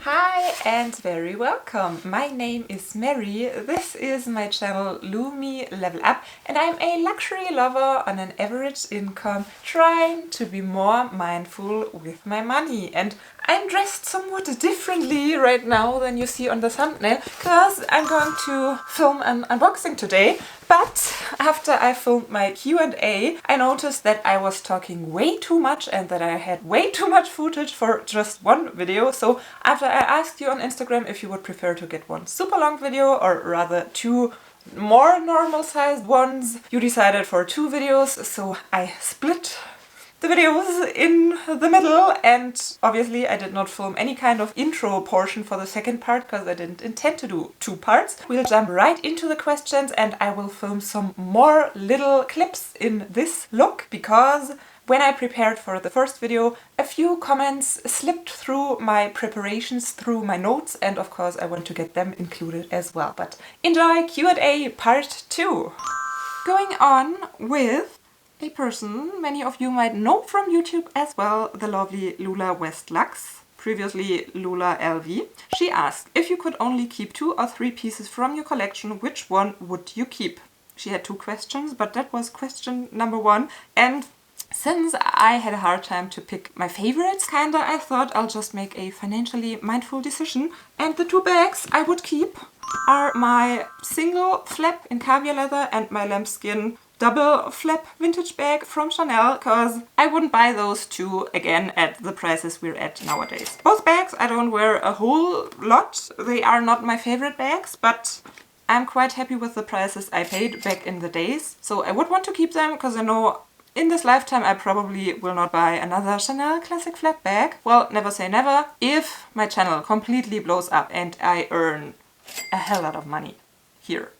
Hi and very welcome. My name is Mary. This is my channel Lumi LevelUp and I'm a luxury lover on an average income trying to be more mindful with my money. And I'm dressed somewhat differently right now than you see on the thumbnail because I'm going to film an unboxing today. But after I filmed my Q&A, I noticed that I was talking way too much and that I had way too much footage for just one video. So after I asked you on Instagram if you would prefer to get one super long video or rather two more normal sized ones, you decided for two videos. So I split the videos in the middle, and obviously I did not film any kind of intro portion for the second part because I didn't intend to do two parts. We'll jump right into the questions and I will film some more little clips in this look because when I prepared for the first video, a few comments slipped through my preparations, through my notes, and of course I want to get them included as well. But enjoy Q&A part 2. Going on with a person many of you might know from YouTube as well, the lovely Lula Westlux, previously Lula LV. She asked, if you could only keep 2 or 3 pieces from your collection, which one would you keep? She had 2 questions, but that was question number 1. And since I had a hard time to pick my favorites, I thought I'll just make a financially mindful decision. And the 2 bags I would keep are my single flap in caviar leather and my lambskin double flap vintage bag from Chanel, because I wouldn't buy those 2 again at the prices we're at nowadays. Both bags I don't wear a whole lot. They are not my favorite bags, but I'm quite happy with the prices I paid back in the days. So I would want to keep them because I know in this lifetime I probably will not buy another Chanel classic flap bag. Well, never say never. If my channel completely blows up and I earn a hell lot of money here,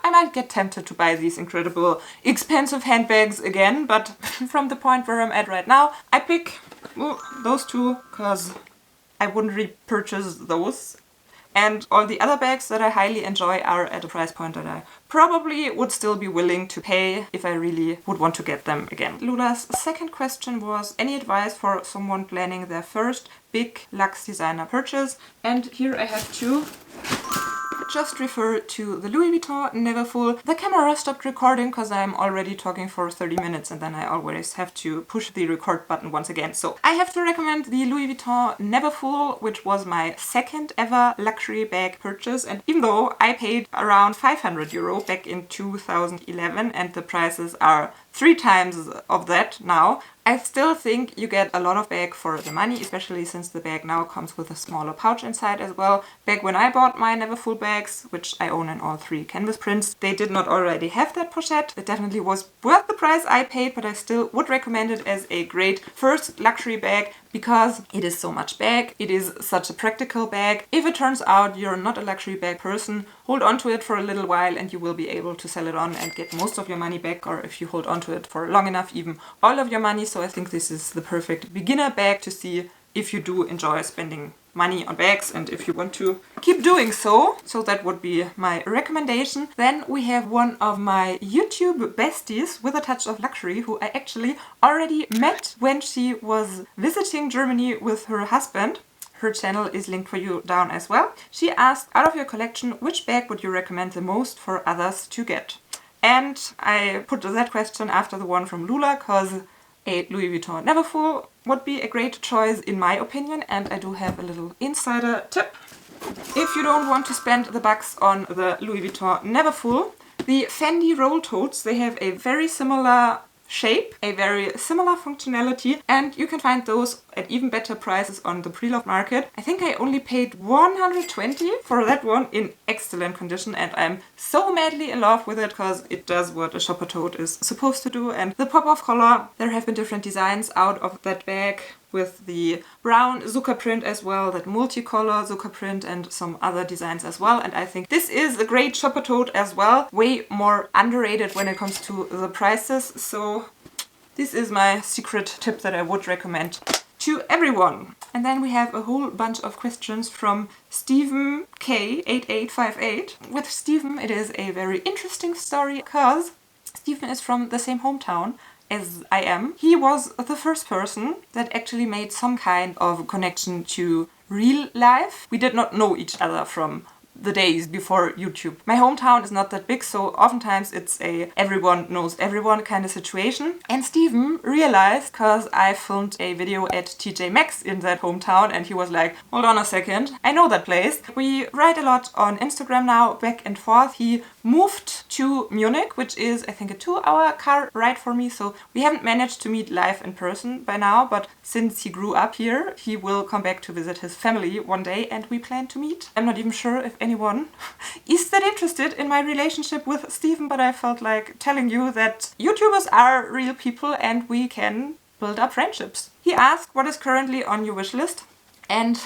I might get tempted to buy these incredible expensive handbags again, but from the point where I'm at right now, I pick those 2 because I wouldn't repurchase those. And all the other bags that I highly enjoy are at a price point that I probably would still be willing to pay if I really would want to get them again. Lula's second question was any advice for someone planning their first big luxe designer purchase? And here I have 2. Just refer to the Louis Vuitton Neverfull. The camera stopped recording because I'm already talking for 30 minutes and then I always have to push the record button once again. So I have to recommend the Louis Vuitton Neverfull, which was my second ever luxury bag purchase. And even though I paid around 500 euro back in 2011 and the prices are 3 times of that now, I still think you get a lot of bag for the money, especially since the bag now comes with a smaller pouch inside as well. Back when I bought my Neverfull bags, which I own in all 3 canvas prints, they did not already have that pochette. It definitely was worth the price I paid, but I still would recommend it as a great first luxury bag because it is so much bag, it is such a practical bag. If it turns out you're not a luxury bag person, hold on to it for a little while and you will be able to sell it on and get most of your money back, or if you hold on to it for long enough, even all of your money. So I think this is the perfect beginner bag to see if you do enjoy spending money on bags and if you want to keep doing so. So that would be my recommendation. Then we have one of my YouTube besties with a touch of luxury who I actually already met when she was visiting Germany with her husband. Her channel is linked for you down as well. She asked, out of your collection, which bag would you recommend the most for others to get? And I put that question after the one from Lula because a Louis Vuitton Neverfull would be a great choice in my opinion, and I do have a little insider tip. If you don't want to spend the bucks on the Louis Vuitton Neverfull, the Fendi roll totes, they have a very similar shape, a very similar functionality, and you can find those at even better prices on the preloved market. I think I only paid 120 for that one in excellent condition, and I'm so madly in love with it because it does what a shopper tote is supposed to do. And the pop-off collar, there have been different designs out of that bag with the brown Zucca print as well, that multicolor Zucca print and some other designs as well. And I think this is a great shopper tote as well, way more underrated when it comes to the prices. So this is my secret tip that I would recommend to everyone. And then we have a whole bunch of questions from Stephen K8858. With Stephen it is a very interesting story because Stephen is from the same hometown as I am. He was the first person that actually made some kind of connection to real life. We did not know each other from the days before YouTube. My hometown is not that big, so oftentimes it's a everyone knows everyone kind of situation. And Steven realized, because I filmed a video at TJ Maxx in that hometown, and he was like, hold on a second, I know that place. We write a lot on Instagram now, back and forth. He moved to Munich, which is I think a 2-hour car ride for me, so we haven't managed to meet live in person by now, but since he grew up here, he will come back to visit his family one day and we plan to meet. I'm not even sure if anyone is that interested in my relationship with Steven, but I felt like telling you that YouTubers are real people and we can build up friendships. He asked what is currently on your wish list, and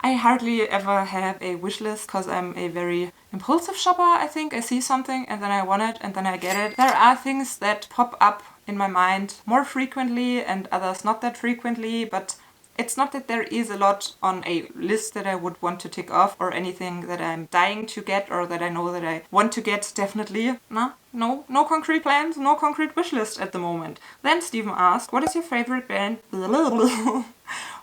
I hardly ever have a wish list because I'm a very impulsive shopper, I think. I see something and then I want it and then I get it. There are things that pop up in my mind more frequently and others not that frequently, but it's not that there is a lot on a list that I would want to tick off or anything that I'm dying to get or that I know that I want to get definitely. No concrete plans, no concrete wish list at the moment. Then Steven asked, what is your favorite brand?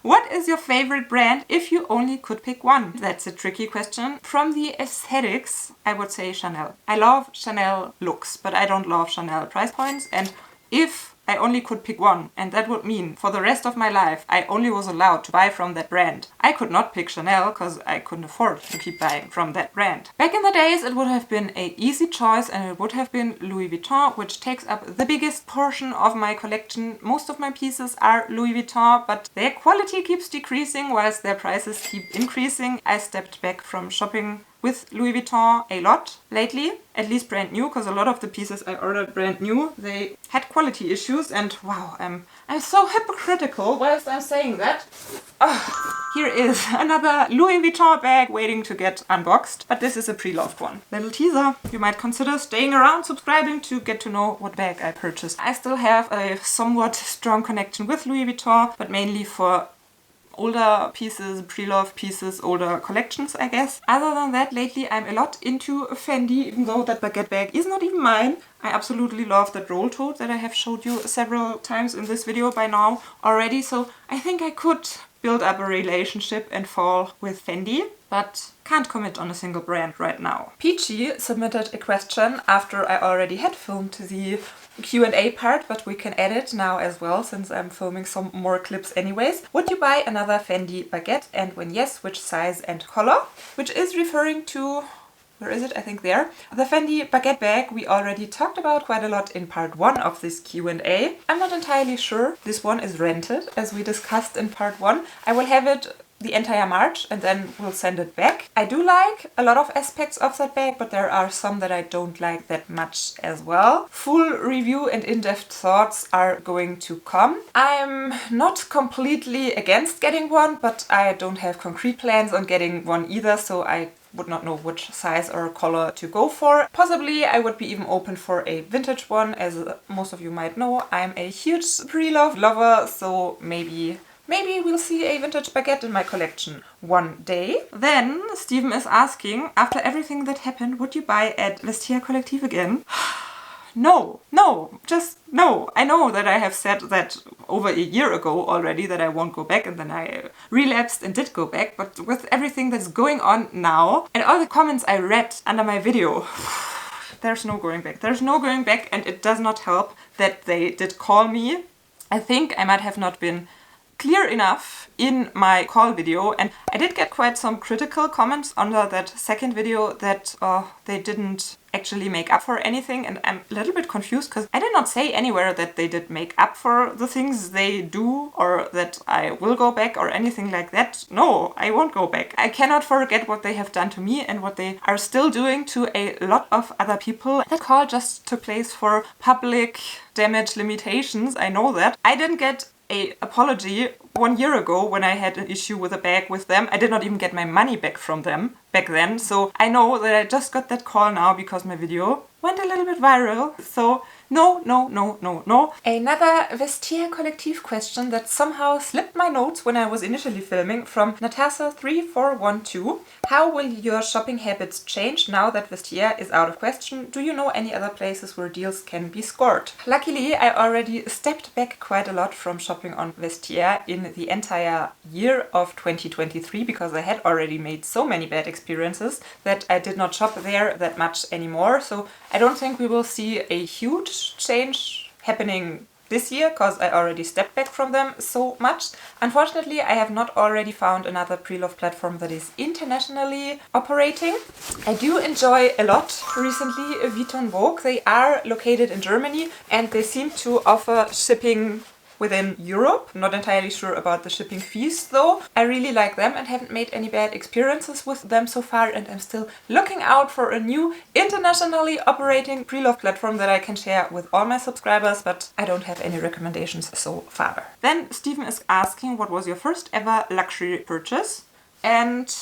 What is your favorite brand if you only could pick one? That's a tricky question. From the aesthetics, I would say Chanel. I love Chanel looks, but I don't love Chanel price points. And if I only could pick one, and that would mean for the rest of my life I only was allowed to buy from that brand, I could not pick Chanel because I couldn't afford to keep buying from that brand. Back in the days it would have been an easy choice and it would have been Louis Vuitton, which takes up the biggest portion of my collection. Most of my pieces are Louis Vuitton, but their quality keeps decreasing whilst their prices keep increasing. I stepped back from shopping with Louis Vuitton a lot lately, at least brand new, because a lot of the pieces I ordered brand new, they had quality issues, and wow, I'm so hypocritical whilst I'm saying that. Here is another Louis Vuitton bag waiting to get unboxed, but this is a pre-loved one. Little teaser, you might consider staying around, subscribing to get to know what bag I purchased. I still have a somewhat strong connection with Louis Vuitton, but mainly for older pieces, pre-loved pieces, older collections, I guess. Other than that, lately I'm a lot into Fendi, even though that baguette bag is not even mine. I absolutely love that roll tote that I have showed you several times in this video by now already, so I think I could build up a relationship and fall with Fendi, but can't commit on a single brand right now. Peachy submitted a question after I already had filmed the Q&A part, but we can add it now as well since I'm filming some more clips anyways. Would you buy another Fendi Baguette, and when yes, which size and color? Which is referring to, where is it? I think there. The Fendi Baguette bag we already talked about quite a lot in part 1 of this Q&A. I'm not entirely sure. This one is rented, as we discussed in part 1. I will have it the entire March and then we'll send it back. I do like a lot of aspects of that bag, but there are some that I don't like that much as well. Full review and in-depth thoughts are going to come. I'm not completely against getting one, but I don't have concrete plans on getting one either, so I would not know which size or color to go for. Possibly I would be even open for a vintage one. As most of you might know, I'm a huge pre-loved lover, so maybe we'll see a vintage baguette in my collection one day. Then Steven is asking, after everything that happened, would you buy at Vestiaire Collective again? No, just no. I know that I have said that over a year ago already that I won't go back, and then I relapsed and did go back, but with everything that's going on now and all the comments I read under my video, there's no going back. There's no going back, and it does not help that they did call me. I think I might have not been clear enough in my call video, and I did get quite some critical comments under that second video that they didn't actually make up for anything, and I'm a little bit confused because I did not say anywhere that they did make up for the things they do or that I will go back or anything like that. No, I won't go back. I cannot forget what they have done to me and what they are still doing to a lot of other people. That call just took place for public damage limitations, I know that. I didn't get an apology 1 year ago when I had an issue with a bag with them. I did not even get my money back from them back then, so I know that I just got that call now because my video went a little bit viral. So No, no, no, no, no. Another Vestiaire Collective question that somehow slipped my notes when I was initially filming from Natasha3412. How will your shopping habits change now that Vestiaire is out of question? Do you know any other places where deals can be scored? Luckily, I already stepped back quite a lot from shopping on Vestiaire in the entire year of 2023 because I had already made so many bad experiences that I did not shop there that much anymore. So I don't think we will see a huge change happening this year because I already stepped back from them so much. Unfortunately, I have not already found another preloved platform that is internationally operating. I do enjoy a lot recently Vuitton Vogue. They are located in Germany and they seem to offer shipping within Europe. Not entirely sure about the shipping fees though. I really like them and haven't made any bad experiences with them so far, and I'm still looking out for a new internationally operating preloved platform that I can share with all my subscribers, but I don't have any recommendations so far. Then Stephen is asking, what was your first ever luxury purchase? And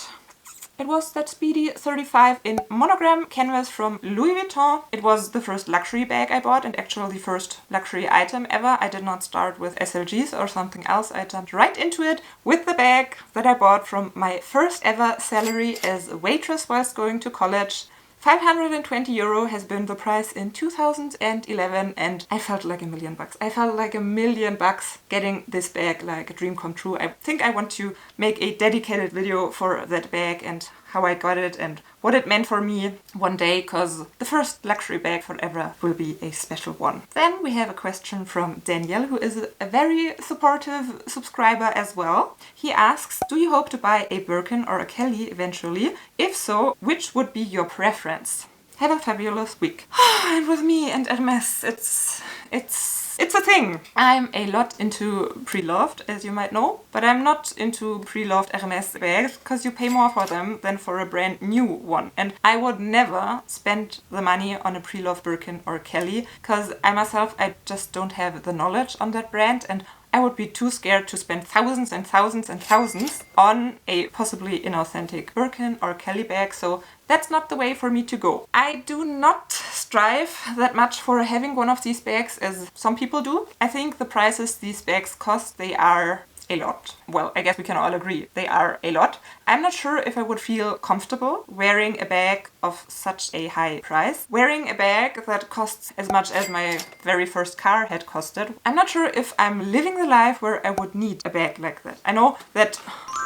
it was that Speedy 35 in monogram canvas from Louis Vuitton. It was the first luxury bag I bought and actually the first luxury item ever. I did not start with SLGs or something else. I jumped right into it with the bag that I bought from my first ever salary as a waitress whilst going to college. 520 euro has been the price in 2011 and I felt like $1,000,000. I felt like $1,000,000 getting this bag, like a dream come true. I think I want to make a dedicated video for that bag and how I got it and what it meant for me one day, because the first luxury bag forever will be a special one. Then we have a question from Daniel, who is a very supportive subscriber as well. He asks, do you hope to buy a Birkin or a Kelly eventually? If so, which would be your preference? Have a fabulous week. And with me and Hermes, it's a thing. I'm a lot into preloved, as you might know, but I'm not into preloved Hermes bags because you pay more for them than for a brand new one. And I would never spend the money on a preloved Birkin or Kelly because I just don't have the knowledge on that brand, and I would be too scared to spend thousands and thousands and thousands on a possibly inauthentic Birkin or Kelly bag, so that's not the way for me to go. I do not strive that much for having one of these bags as some people do. I think the prices these bags cost, they are a lot. Well, I guess we can all agree they are a lot. I'm not sure if I would feel comfortable wearing a bag of such a high price. Wearing a bag that costs as much as my very first car had costed. I'm not sure if I'm living the life where I would need a bag like that. I know that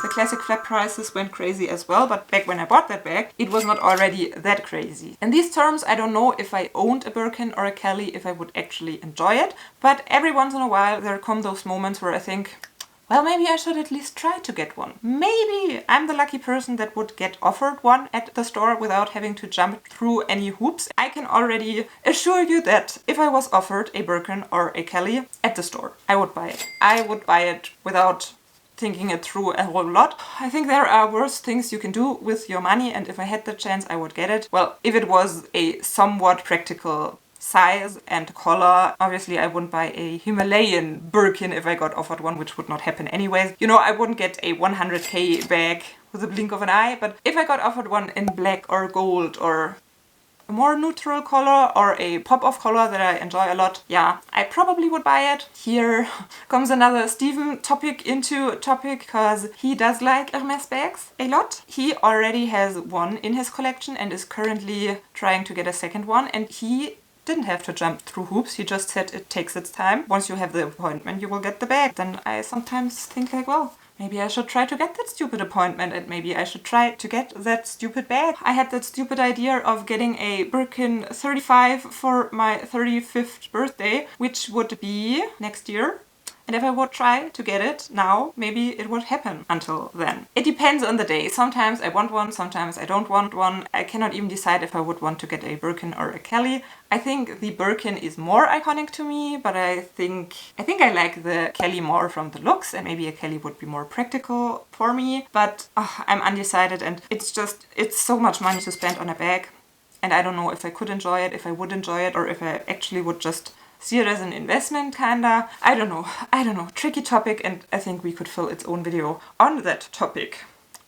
the classic flat prices went crazy as well, but back when I bought that bag, it was not already that crazy. In these terms, I don't know if I owned a Birkin or a Kelly, if I would actually enjoy it, but every once in a while there come those moments where I think, well, maybe I should at least try to get one. Maybe I'm the lucky person that would get offered one at the store without having to jump through any hoops. I can already assure you that if I was offered a Birkin or a Kelly at the store, I would buy it. I would buy it without thinking it through a whole lot. I think there are worse things you can do with your money, and if I had the chance, I would get it. Well, if it was a somewhat practical size and color. Obviously I wouldn't buy a Himalayan Birkin if I got offered one, which would not happen anyways. You know, I wouldn't get a 100k bag with a blink of an eye, but if I got offered one in black or gold or a more neutral color or a pop-off color that I enjoy a lot, yeah, I probably would buy it. Here comes another Stephen topic into topic, because he does like Hermes bags a lot. He already has one in his collection and is currently trying to get a second one, and he didn't have to jump through hoops. He just said it takes its time. Once you have the appointment, you will get the bag. Then I sometimes think like, well, maybe I should try to get that stupid appointment, and maybe I should try to get that stupid bag. I had that stupid idea of getting a Birkin 35 for my 35th birthday, which would be next year. And if I would try to get it now, maybe it would happen until then. It depends on the day. Sometimes I want one, sometimes I don't want one. I cannot even decide if I would want to get a Birkin or a Kelly. I think the Birkin is more iconic to me, but I think I like the Kelly more from the looks, and maybe a Kelly would be more practical for me. But I'm undecided, and it's so much money to spend on a bag. And I don't know if I could enjoy it, if I would enjoy it, or if I actually would just see it as an investment, kinda. I don't know. Tricky topic, and I think we could fill its own video on that topic.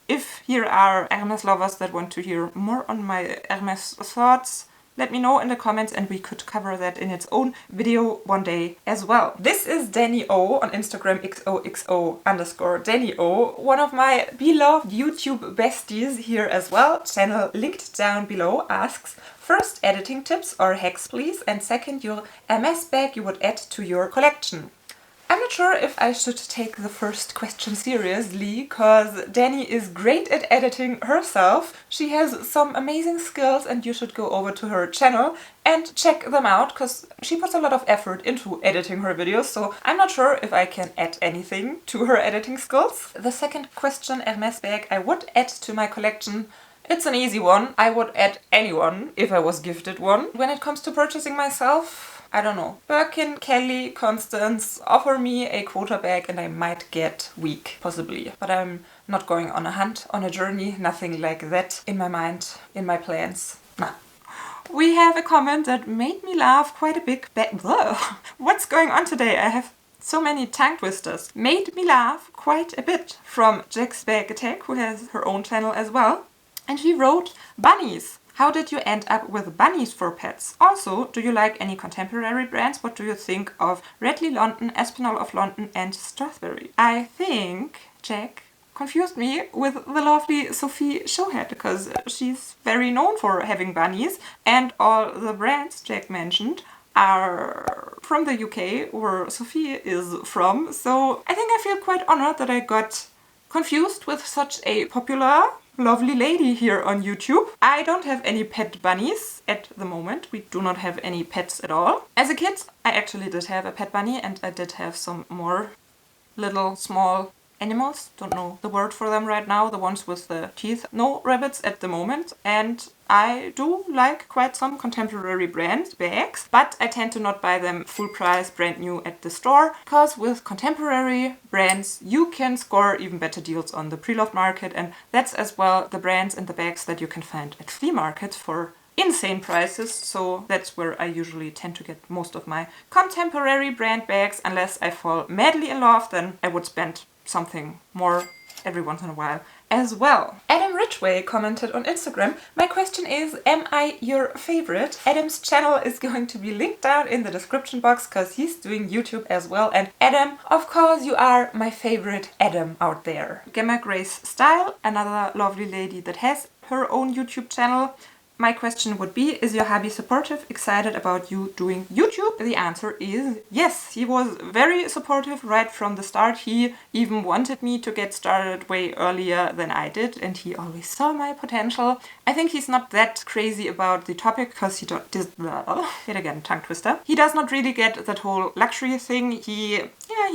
If here are Hermes lovers that want to hear more on my Hermes thoughts, let me know in the comments and we could cover that in its own video one day as well. This is Danny O on Instagram, XOXO_Danny O, one of my beloved YouTube besties here as well. Channel linked down below. Asks, first, editing tips or hacks please, and second, your MS bag you would add to your collection. I'm not sure if I should take the first question seriously, cause Danny is great at editing herself. She has some amazing skills and you should go over to her channel and check them out, cause she puts a lot of effort into editing her videos, so I'm not sure if I can add anything to her editing skills. The second question, Hermes bag I would add to my collection. It's an easy one. I would add anyone if I was gifted one. When it comes to purchasing myself, I don't know. Birkin, Kelly, Constance offer me a quota bag and I might get weak, possibly. But I'm not going on a hunt, on a journey, nothing like that in my mind, in my plans. Nah. We have a comment that made me laugh quite a bit. What's going on today? I have so many tongue twisters. Made me laugh quite a bit from Jack's Bag Attack, who has her own channel as well. And she wrote, bunnies. How did you end up with bunnies for pets? Also, do you like any contemporary brands? What do you think of Redley London, Espinal of London and Strathberry? I think Jack confused me with the lovely Sophie Shohet, because she's very known for having bunnies, and all the brands Jack mentioned are from the UK, where Sophie is from, so I think I feel quite honored that I got confused with such a popular lovely lady here on YouTube. I don't have any pet bunnies at the moment. We do not have any pets at all. As a kid, I actually did have a pet bunny and I did have some more little small animals. Don't know the word for them right now. The ones with the teeth. No rabbits at the moment. And I do like quite some contemporary brand bags, but I tend to not buy them full price brand new at the store, because with contemporary brands you can score even better deals on the preloved market, and that's as well the brands and the bags that you can find at flea markets for insane prices. So that's where I usually tend to get most of my contemporary brand bags, unless I fall madly in love, then I would spend something more every once in a while as well. Adam Richway commented on Instagram, my question is, am I your favorite? Adam's channel is going to be linked down in the description box because he's doing YouTube as well. And Adam, of course you are my favorite Adam out there. Gamma Grace Style, another lovely lady that has her own YouTube channel. My question would be, is your hubby supportive, excited about you doing YouTube? The answer is yes. He was very supportive right from the start. He even wanted me to get started way earlier than I did, and he always saw my potential. I think he's not that crazy about the topic because he yet again, tongue twister. He does not really get that whole luxury thing. He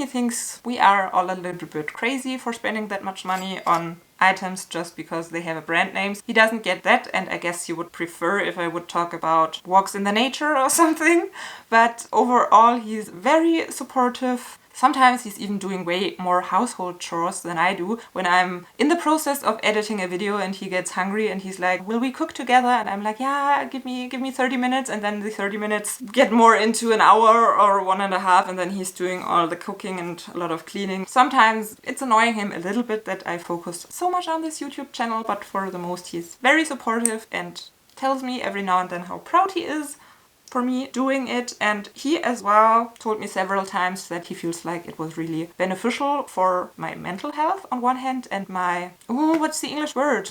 thinks we are all a little bit crazy for spending that much money on items just because they have a brand names. He doesn't get that, and I guess he would prefer if I would talk about walks in the nature or something. But overall, he's very supportive. Sometimes he's even doing way more household chores than I do when I'm in the process of editing a video and he gets hungry and he's like, will we cook together? And I'm like, yeah, give me 30 minutes. And then the 30 minutes get more into an hour or 1.5, and then he's doing all the cooking and a lot of cleaning. Sometimes it's annoying him a little bit that I focused so much on this YouTube channel, but for the most he's very supportive and tells me every now and then how proud he is for me doing it. And he as well told me several times that he feels like it was really beneficial for my mental health on one hand and my, what's the English word?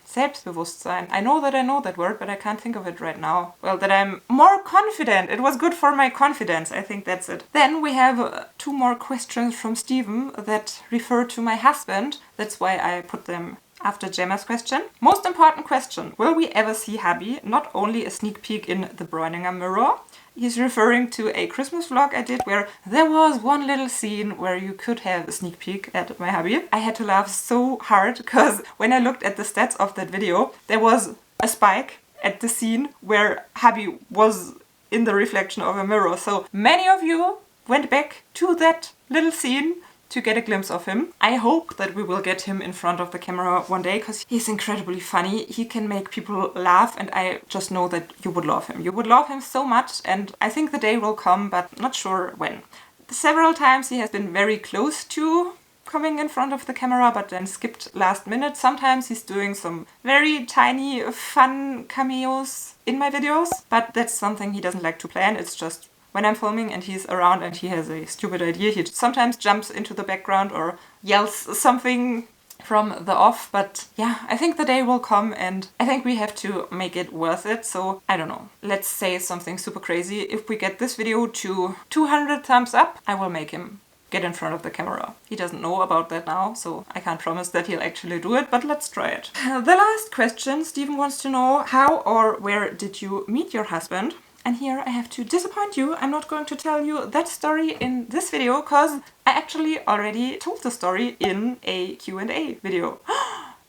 Selbstbewusstsein. I know that word, but I can't think of it right now. Well, that I'm more confident. It was good for my confidence. I think that's it. Then we have 2 more questions from Steven that refer to my husband. That's why I put them after Gemma's question. Most important question, will we ever see hubby? Not only a sneak peek in the Bräuninger mirror. He's referring to a Christmas vlog I did where there was one little scene where you could have a sneak peek at my hubby. I had to laugh so hard because when I looked at the stats of that video, there was a spike at the scene where hubby was in the reflection of a mirror. So many of you went back to that little scene to get a glimpse of him. I hope that we will get him in front of the camera one day because he's incredibly funny. He can make people laugh and I just know that you would love him. You would love him so much, and I think the day will come, but not sure when. Several times he has been very close to coming in front of the camera, but then skipped last minute. Sometimes he's doing some very tiny, fun cameos in my videos, but that's something he doesn't like to plan. It's just when I'm filming and he's around and he has a stupid idea, he sometimes jumps into the background or yells something from the off. But yeah, I think the day will come and I think we have to make it worth it. So I don't know, let's say something super crazy. If we get this video to 200 thumbs up, I will make him get in front of the camera. He doesn't know about that now, so I can't promise that he'll actually do it, but let's try it. The last question, Stephen wants to know, how or where did you meet your husband? And here I have to disappoint you. I'm not going to tell you that story in this video because I actually already told the story in a Q&A video.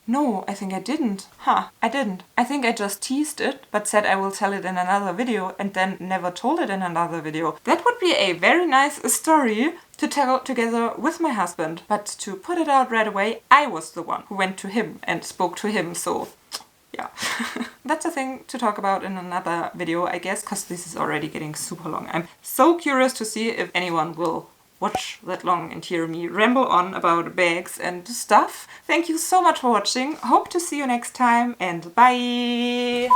No, I think I didn't. I didn't. I think I just teased it, but said I will tell it in another video and then never told it in another video. That would be a very nice story to tell together with my husband. But to put it out right away, I was the one who went to him and spoke to him, so yeah. That's a thing to talk about in another video, I guess, because this is already getting super long. I'm so curious to see if anyone will watch that long and hear me ramble on about bags and stuff. Thank you so much for watching. Hope to see you next time and bye!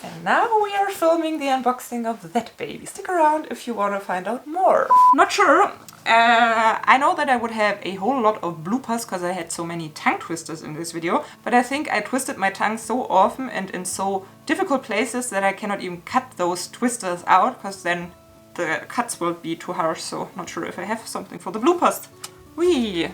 And now we are filming the unboxing of that baby. Stick around if you want to find out more. Not sure. I know that I would have a whole lot of bloopers because I had so many tongue twisters in this video, but I think I twisted my tongue so often and in so difficult places that I cannot even cut those twisters out because then the cuts will be too harsh, so not sure if I have something for the bloopers. Whee!